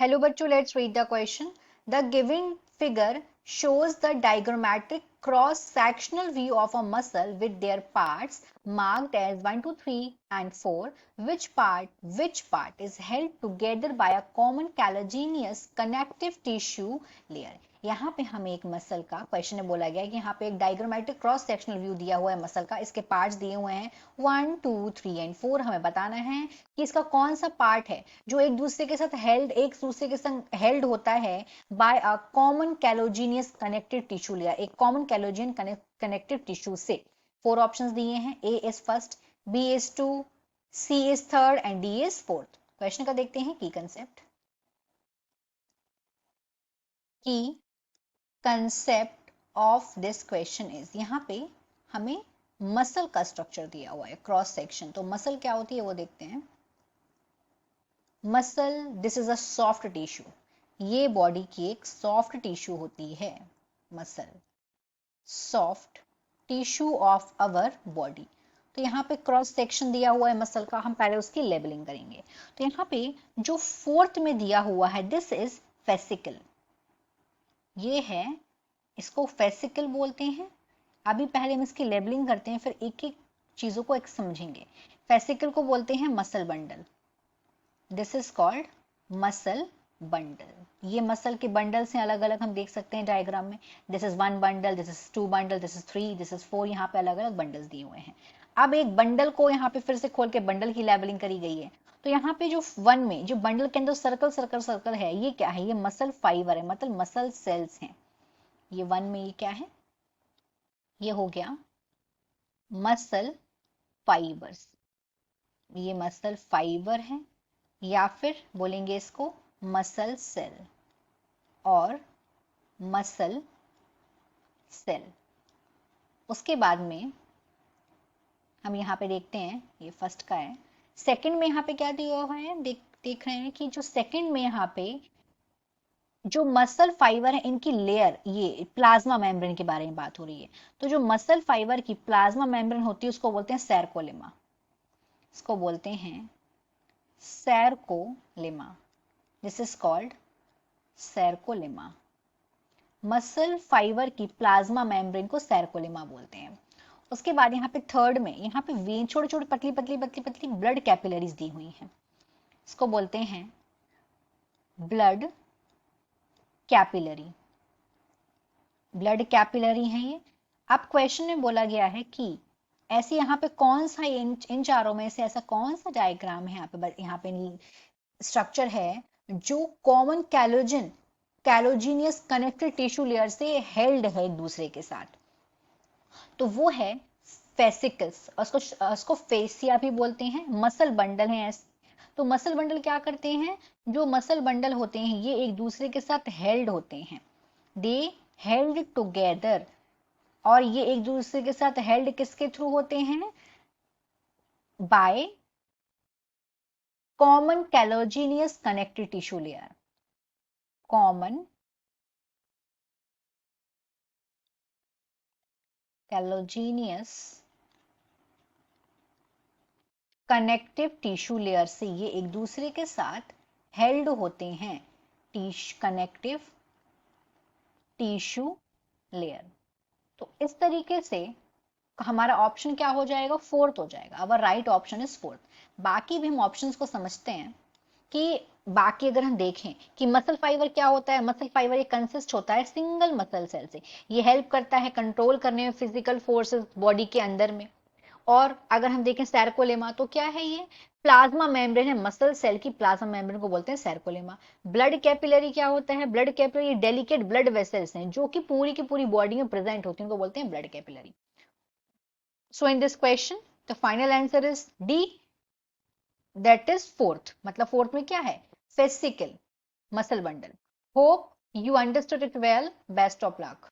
Hello bachcho, let's read the question. The given figure shows the diagrammatic cross-sectional view of a muscle with their parts marked as 1, 2, 3 and 4. Which part is held together by a common collagenous connective tissue layer? यहाँ पे हमें एक muscle का question में बोला गया है कि यहाँ पे एक डायग्रामेटिक क्रॉस सेक्शनल व्यू दिया हुआ है मसल का, इसके पार्ट्स दिए हुए हैं 1, 2, 3 एंड 4। हमें बताना है कि इसका कौन सा पार्ट है जो एक दूसरे के साथ एक दूसरे के संग हेल्ड होता है by a common collagenous connected tissue layer, एक कॉमन कैलोजियन कनेक्टिव टिश्यू से। 4 ऑप्शंस दिए हैं, A is first, B is 2, C is third and D is fourth. Question का देखते हैं key concept. Key concept of this question is, यहाँ पे हमें मसल का स्ट्रक्चर दिया हुआ है क्रॉस सेक्शन। तो मसल क्या होती है वो देखते हैं। Muscle, this is a soft tissue, ये बॉडी की एक सॉफ्ट टिश्यू होती है muscle, soft tissue of our body. तो यहाँ पे क्रॉस सेक्शन दिया हुआ है मसल का, हम पहले उसकी लेबलिंग करेंगे। तो यहाँ पे जो फोर्थ में दिया हुआ है दिस इज फेसिकल, ये है, इसको फेसिकल बोलते हैं। अभी पहले हम इसकी लेबलिंग करते हैं, फिर एक एक चीजों को एक समझेंगे। फेसिकल को बोलते हैं muscle bundle, this is called muscle bundle. ये मसल के बंडल्स हैं अलग अलग, हम देख सकते हैं डायग्राम में। This is 1 bundle, this is 2 bundle, this is 3, this is 4, यहाँ पे अलग अलग बंडल्स दिए हुए हैं। अब एक बंडल को यहाँ पे फिर से खोल के बंडल की लेबलिंग करी गई है। तो यहाँ पे जो 1 में जो बंडल के अंदर सर्कल सर्कल सर्कल है, ये क्या है? ये मसल फाइबर है, मतलब मसल सेल्स हैं। ये 1 में ये क्या है? ये हो गया मसल फाइबर्स, ये मसल फाइबर है, या फिर बोलेंगे इसको मसल सेल और मसल सेल। उसके बाद में हम यहाँ पे देखते हैं, ये फर्स्ट का है। सेकंड में यहाँ पे क्या दिया हुआ है, देख रहे हैं कि जो सेकंड में यहाँ पे जो मसल फाइबर है इनकी लेयर, ये प्लाज्मा मेम्ब्रेन के बारे में बात हो रही है। तो जो मसल फाइबर की प्लाज्मा मेम्ब्रेन होती है उसको बोलते हैं सैरकोलेमा, इसको बोलते हैं sarcolemma, this is called sarcolemma. Muscle fibre की प्लाज्मा मेम्ब्रेन को सैरकोलेमा बोलते हैं। उसके बाद यहाँ पे थर्ड में यहाँ पे वेन, छोटे छोटे पतली पतली पतली पतली ब्लड कैपिलरीज दी हुई हैं, इसको बोलते हैं ब्लड कैपिलरी, ब्लड कैपिलरी है ये। अब क्वेश्चन में बोला गया है कि ऐसे यहाँ पे कौन सा, इन चारों में से ऐसा कौन सा डायग्राम है यहाँ पे स्ट्रक्चर है जो common collagenous connected tissue layer से हेल्ड है एक दूसरे के साथ। तो वो है फेसिकल्स, उसको फेसिया भी बोलते हैं। मसल बंडल है ऐसे। तो मसल बंडल क्या करते हैं, जो मसल बंडल होते हैं ये एक दूसरे के साथ हेल्ड होते हैं, दे हेल्ड टुगेदर। और ये एक दूसरे के साथ हेल्ड किसके थ्रू होते हैं? By common collagenous connective tissue layer, common collagenous connective tissue layer से ये एक दूसरे के साथ हेल्ड होते हैं, कनेक्टिव टिश्यू लेयर। तो इस तरीके से हमारा ऑप्शन क्या हो जाएगा? फोर्थ हो जाएगा। Our right option is fourth. बाकी भी हम ऑप्शंस को समझते हैं कि बाकी अगर हम देखें कि मसल फाइबर क्या होता है, मसल फाइबर ये कंसिस्ट होता है सिंगल मसल सेल से। ये हेल्प करता है कंट्रोल करने में फिजिकल फोर्सेस बॉडी के अंदर में। और अगर हम देखें सैरकोलेमा, तो क्या है? ये प्लाज्मा मेम्ब्रेन है, मसल सेल की प्लाज्मा मेम्ब्रेन को बोलते हैं सैरकोलेमा। ब्लड कैपिलरी क्या होता है? Blood capillary delicate blood vessels हैं जो कि पूरी की पूरी बॉडी में प्रेजेंट होती हैं, उनको बोलते हैं blood capillary. So in this question, the final answer is D, that is fourth. मतलब fourth में क्या है? Fascicle, muscle bundle. Hope you understood it well. Best of luck.